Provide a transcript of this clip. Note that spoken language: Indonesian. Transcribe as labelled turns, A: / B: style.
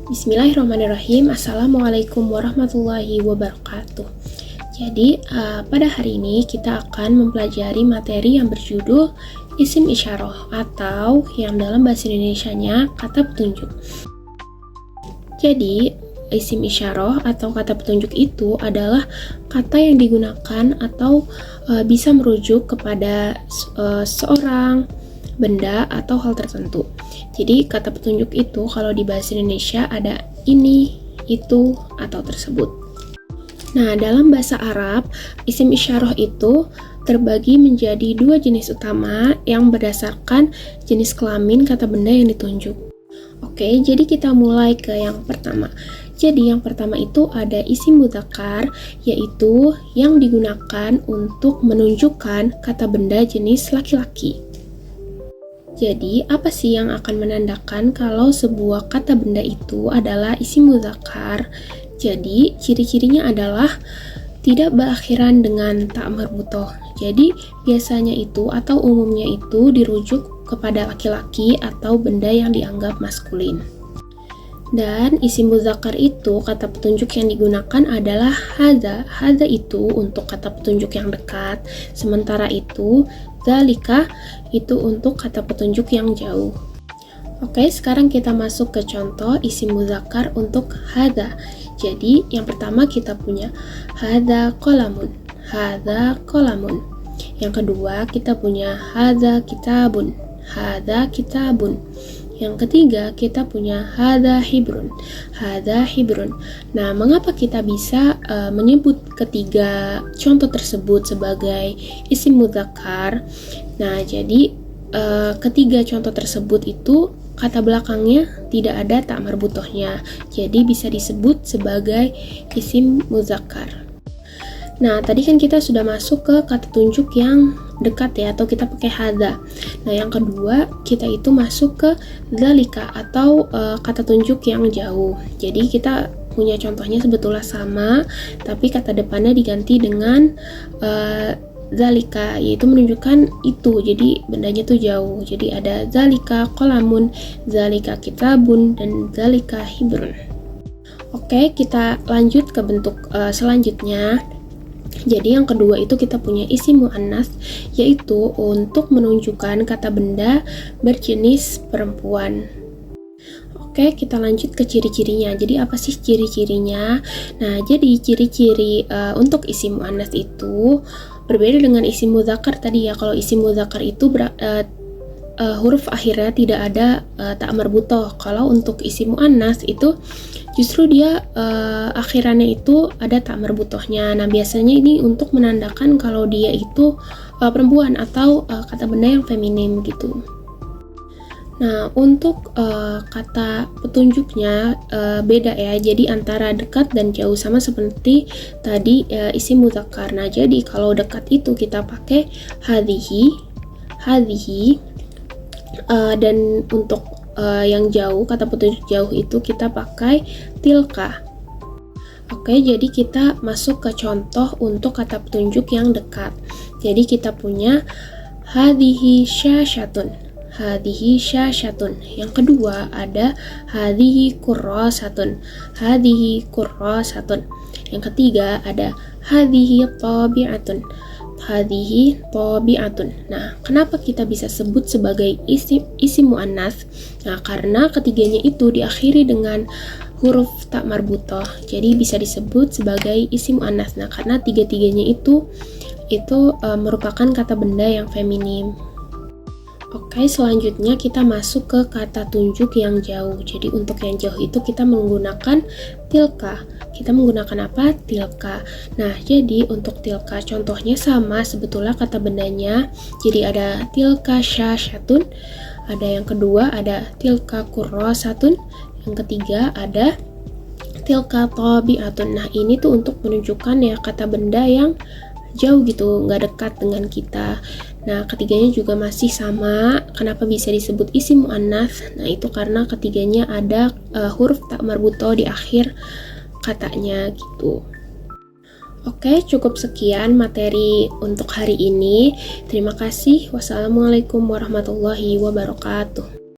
A: Bismillahirrahmanirrahim. Assalamualaikum warahmatullahi wabarakatuh. Jadi pada hari ini kita akan mempelajari materi yang berjudul isim isyarah atau yang dalam bahasa Indonesianya kata petunjuk. Jadi isim isyarah atau kata petunjuk itu adalah kata yang digunakan atau bisa merujuk kepada seorang, benda, atau hal tertentu. Jadi kata petunjuk itu kalau di bahasa Indonesia ada ini, itu, atau tersebut. Nah, dalam bahasa Arab, isim isyarah itu terbagi menjadi dua jenis utama yang berdasarkan jenis kelamin kata benda yang ditunjuk. Oke, jadi kita mulai ke yang pertama. Jadi yang pertama itu ada isim mudzakkar, yaitu yang digunakan untuk menunjukkan kata benda jenis laki-laki. Jadi, apa sih yang akan menandakan kalau sebuah kata benda itu adalah isim mudzakkar? Jadi, ciri-cirinya adalah tidak berakhiran dengan ta marbuthoh. Jadi, biasanya itu atau umumnya itu dirujuk kepada laki-laki atau benda yang dianggap maskulin. Dan isim mudzakkar itu kata petunjuk yang digunakan adalah hadza. Hadza itu untuk kata petunjuk yang dekat, sementara itu dzalika itu untuk kata petunjuk yang jauh. Oke, sekarang kita masuk ke contoh isim mudzakkar untuk hadza. Jadi, yang pertama kita punya hadza qalamun. Hadza qalamun. Yang kedua kita punya hadza kitabun. Hadza kitabun. Yang ketiga, kita punya hadza hibrun. Hadza hibrun. Nah, mengapa kita bisa menyebut ketiga contoh tersebut sebagai isim mudzakkar? Nah, jadi ketiga contoh tersebut itu kata belakangnya tidak ada ta marbuthohnya. Jadi bisa disebut sebagai isim mudzakkar. Nah, tadi kan kita sudah masuk ke kata tunjuk yang dekat ya, atau kita pakai hadza. Nah, yang kedua, kita itu masuk ke dzalika atau kata tunjuk yang jauh. Jadi kita punya contohnya sebetulnya sama, tapi kata depannya diganti dengan dzalika, yaitu menunjukkan itu. Jadi bendanya tuh jauh. Jadi ada dzalika qalamun, dzalika kitabun, dan dzalika hibrun. Oke, kita lanjut ke bentuk selanjutnya. Jadi yang kedua itu kita punya isim muannats, yaitu untuk menunjukkan kata benda berjenis perempuan. Oke, kita lanjut ke ciri-cirinya. Jadi apa sih ciri-cirinya? Nah, jadi ciri-ciri untuk isim muannats itu berbeda dengan isim mudzakkar tadi ya. Kalau isim mudzakkar itu huruf akhirnya tidak ada ta marbuthoh. Kalau untuk isim muannats itu justru dia akhirannya itu ada ta marbuthohnya. Nah, biasanya ini untuk menandakan kalau dia itu perempuan atau kata benda yang feminim gitu. Nah, untuk kata petunjuknya beda ya. Jadi antara dekat dan jauh, sama seperti tadi isim mudzakkar. Nah, jadi kalau dekat itu kita pakai hadhihi, hadhihi. Dan untuk yang jauh, kata petunjuk jauh itu kita pakai tilka. Oke, jadi kita masuk ke contoh untuk kata petunjuk yang dekat. Jadi kita punya hadhihi syasyatun. Hadhihi syasyatun. Yang kedua ada hadhihi kurrasatun. Hadhihi kurrasatun. Yang ketiga ada hadhihi tabi'atun. Hadhihi tabi'atun. Nah, kenapa kita bisa sebut sebagai isim muannats? Nah, karena ketiganya itu diakhiri dengan huruf ta marbuthoh. Jadi bisa disebut sebagai isim muannats. Nah, karena tiga-tiganya itu merupakan kata benda yang feminim. Oke, selanjutnya kita masuk ke kata tunjuk yang jauh. Jadi untuk yang jauh itu kita menggunakan tilka. Kita menggunakan apa? Tilka. Nah, jadi untuk tilka contohnya sama sebetulnya kata bendanya. Jadi ada tilka syasyatun. Ada yang kedua ada tilka kurrasatun. Yang ketiga ada tilka tabi'atun. Nah, ini tuh untuk menunjukkan ya kata benda yang jauh gitu, nggak dekat dengan kita. Nah, ketiganya juga masih sama. Kenapa bisa disebut isim muannats? Nah, itu karena ketiganya ada huruf ta marbuthoh di akhir katanya gitu. Oke, cukup sekian materi untuk hari ini. Terima kasih. Wassalamualaikum warahmatullahi wabarakatuh.